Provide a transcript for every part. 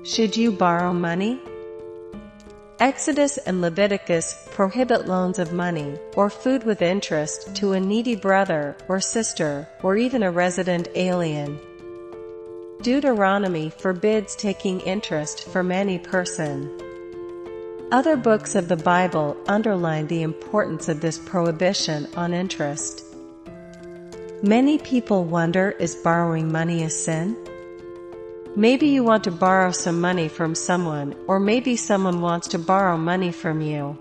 Should you borrow money? Exodus and Leviticus prohibit loans of money, or food with interest, to a needy brother or sister, or even a resident alien. Deuteronomy forbids taking interest from any person. Other books of the Bible underline the importance of this prohibition on interest. Many people wonder, is borrowing money a sin? Maybe you want to borrow some money from someone, or maybe someone wants to borrow money from you.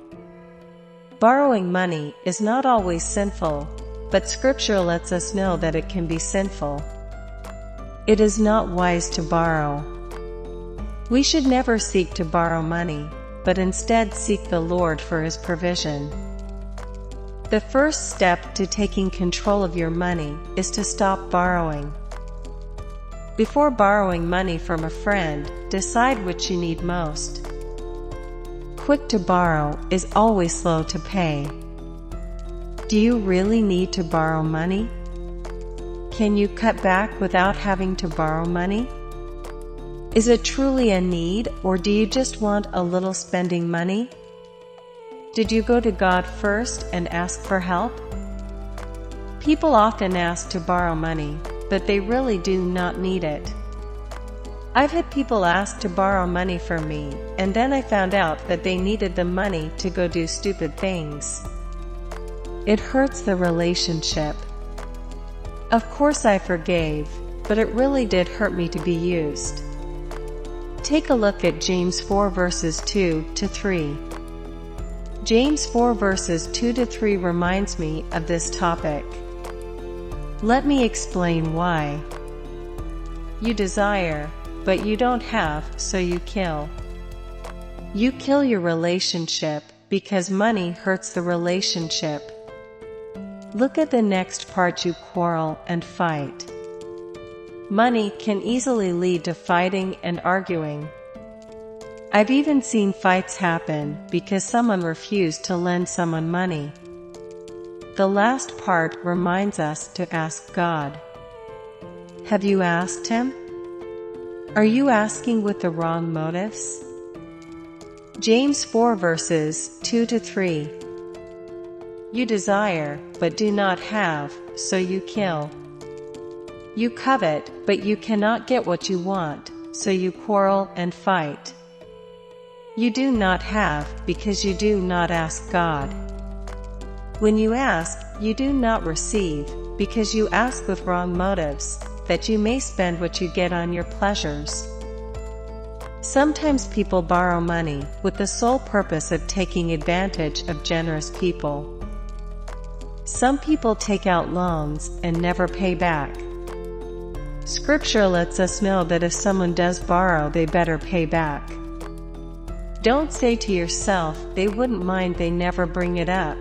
Borrowing money is not always sinful, but Scripture lets us know that it can be sinful. It is not wise to borrow. We should never seek to borrow money, but instead seek the Lord for His provision. The first step to taking control of your money is to stop borrowing. Before borrowing money from a friend, decide what you need most. Quick to borrow is always slow to pay. Do you really need to borrow money? Can you cut back without having to borrow money? Is it truly a need, or do you just want a little spending money? Did you go to God first and ask for help? People often ask to borrow money, but they really do not need it. I've had people ask to borrow money from me, and then I found out that they needed the money to go do stupid things. It hurts the relationship. Of course I forgave, but it really did hurt me to be used. Take a look at James 4 verses 2 to 3. James 4 verses 2 to 3 reminds me of this topic. Let me explain why. You desire, but you don't have, so you kill. You kill your relationship because money hurts the relationship. Look at the next part. You quarrel and fight. Money can easily lead to fighting and arguing. I've even seen fights happen because someone refused to lend someone money. The last part reminds us to ask God. Have you asked Him? Are you asking with the wrong motives? James 4 verses 2 to 3. You desire, but do not have, so you kill. You covet, but you cannot get what you want, so you quarrel and fight. You do not have, because you do not ask God. When you ask, you do not receive, because you ask with wrong motives, that you may spend what you get on your pleasures. Sometimes people borrow money with the sole purpose of taking advantage of generous people. Some people take out loans and never pay back. Scripture lets us know that if someone does borrow, they better pay back. Don't say to yourself, they wouldn't mind, they never bring it up.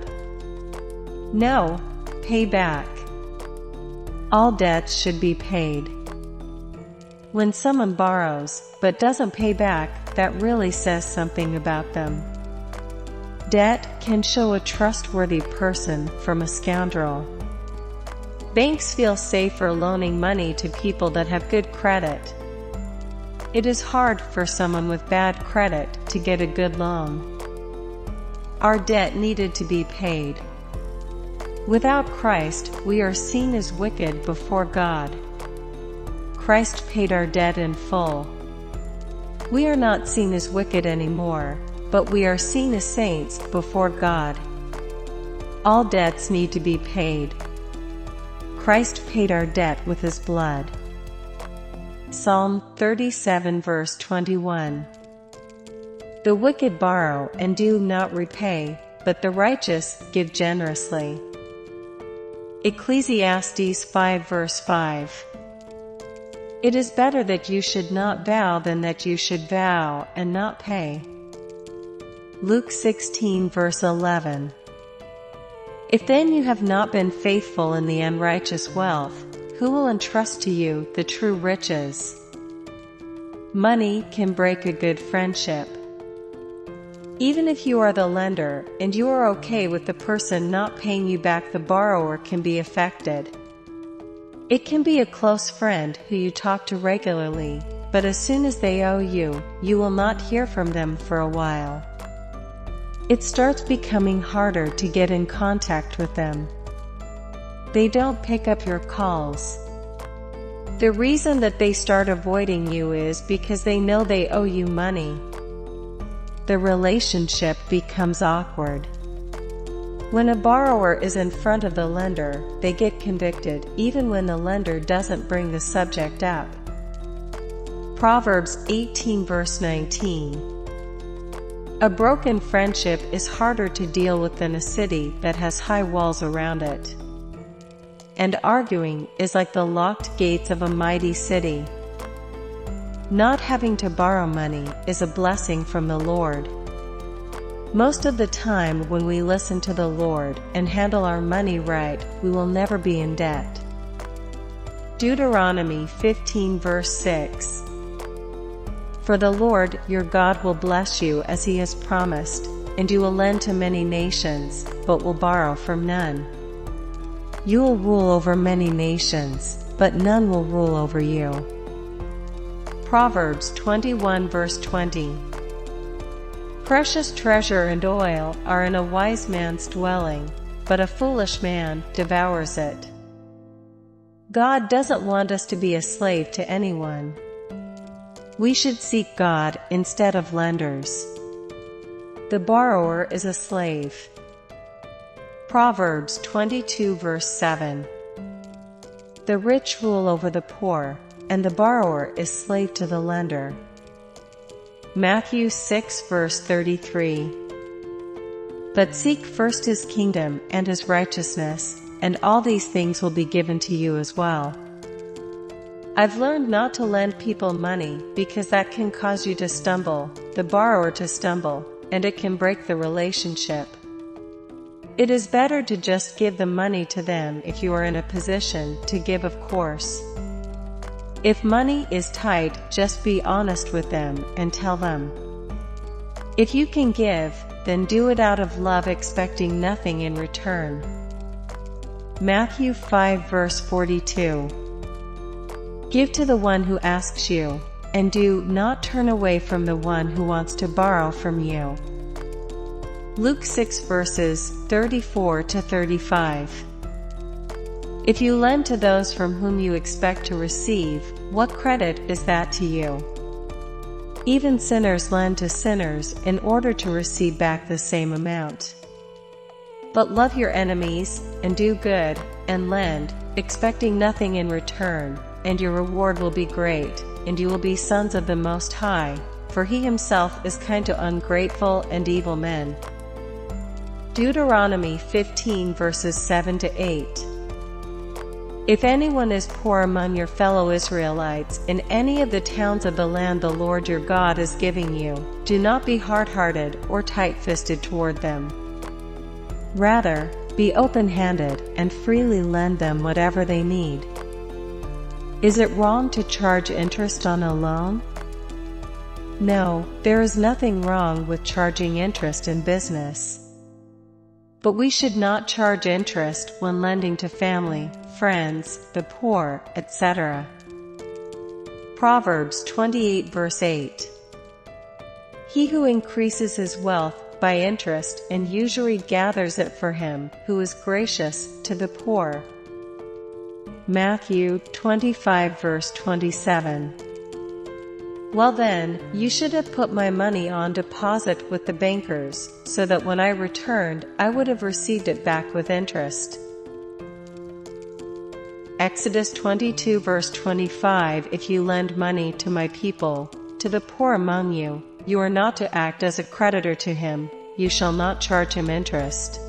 No, pay back. All debts should be paid. When someone borrows, but doesn't pay back, that really says something about them. Debt can show a trustworthy person from a scoundrel. Banks feel safer loaning money to people that have good credit. It is hard for someone with bad credit to get a good loan. Our debt needed to be paid. Without Christ, we are seen as wicked before God. Christ paid our debt in full. We are not seen as wicked anymore, but we are seen as saints before God. All debts need to be paid. Christ paid our debt with His blood. Psalm 37 verse 21. The wicked borrow and do not repay, but the righteous give generously. Ecclesiastes 5 verse 5. It is better that you should not vow than that you should vow and not pay. Luke 16 verse 11. If then you have not been faithful in the unrighteous wealth, who will entrust to you the true riches? Money can break a good friendship. Even if you are the lender, and you are okay with the person not paying you back, the borrower can be affected. It can be a close friend who you talk to regularly, but as soon as they owe you, you will not hear from them for a while. It starts becoming harder to get in contact with them. They don't pick up your calls. The reason that they start avoiding you is because they know they owe you money. The relationship becomes awkward. When a borrower is in front of the lender, they get convicted, even when the lender doesn't bring the subject up. Proverbs 18 verse 19. A broken friendship is harder to deal with than a city that has high walls around it. And arguing is like the locked gates of a mighty city. Not having to borrow money is a blessing from the Lord. Most of the time when we listen to the Lord and handle our money right, we will never be in debt. Deuteronomy 15 verse 6. For the Lord your God will bless you as he has promised, and you will lend to many nations, but will borrow from none. You will rule over many nations, but none will rule over you. Proverbs 21 verse 20. Precious treasure and oil are in a wise man's dwelling, but a foolish man devours it. God doesn't want us to be a slave to anyone. We should seek God instead of lenders. The borrower is a slave. Proverbs 22 verse 7. The rich rule over the poor, and the borrower is slave to the lender. Matthew 6 verse 33. But seek first his kingdom and his righteousness, and all these things will be given to you as well. I've learned not to lend people money because that can cause you to stumble, the borrower to stumble, and it can break the relationship. It is better to just give the money to them if you are in a position to give, of course. If money is tight, just be honest with them and tell them. If you can give, then do it out of love, expecting nothing in return. Matthew 5 verse 42. Give to the one who asks you, and do not turn away from the one who wants to borrow from you. Luke 6 verses 34 to 35. If you lend to those from whom you expect to receive, what credit is that to you? Even sinners lend to sinners in order to receive back the same amount. But love your enemies, and do good, and lend, expecting nothing in return, and your reward will be great, and you will be sons of the Most High, for he himself is kind to ungrateful and evil men. Deuteronomy 15 verses 7 to 8. If anyone is poor among your fellow Israelites in any of the towns of the land the Lord your God is giving you, do not be hard-hearted or tight-fisted toward them. Rather, be open-handed and freely lend them whatever they need. Is it wrong to charge interest on a loan? No, there is nothing wrong with charging interest in business. But we should not charge interest when lending to family, friends, the poor, etc. Proverbs 28 verse 8. He who increases his wealth by interest and usury gathers it for him who is gracious to the poor. Matthew 25 verse 27. Well then, you should have put my money on deposit with the bankers, so that when I returned, I would have received it back with interest. Exodus 22 verse 25. If you lend money to my people, to the poor among you, you are not to act as a creditor to him, you shall not charge him interest.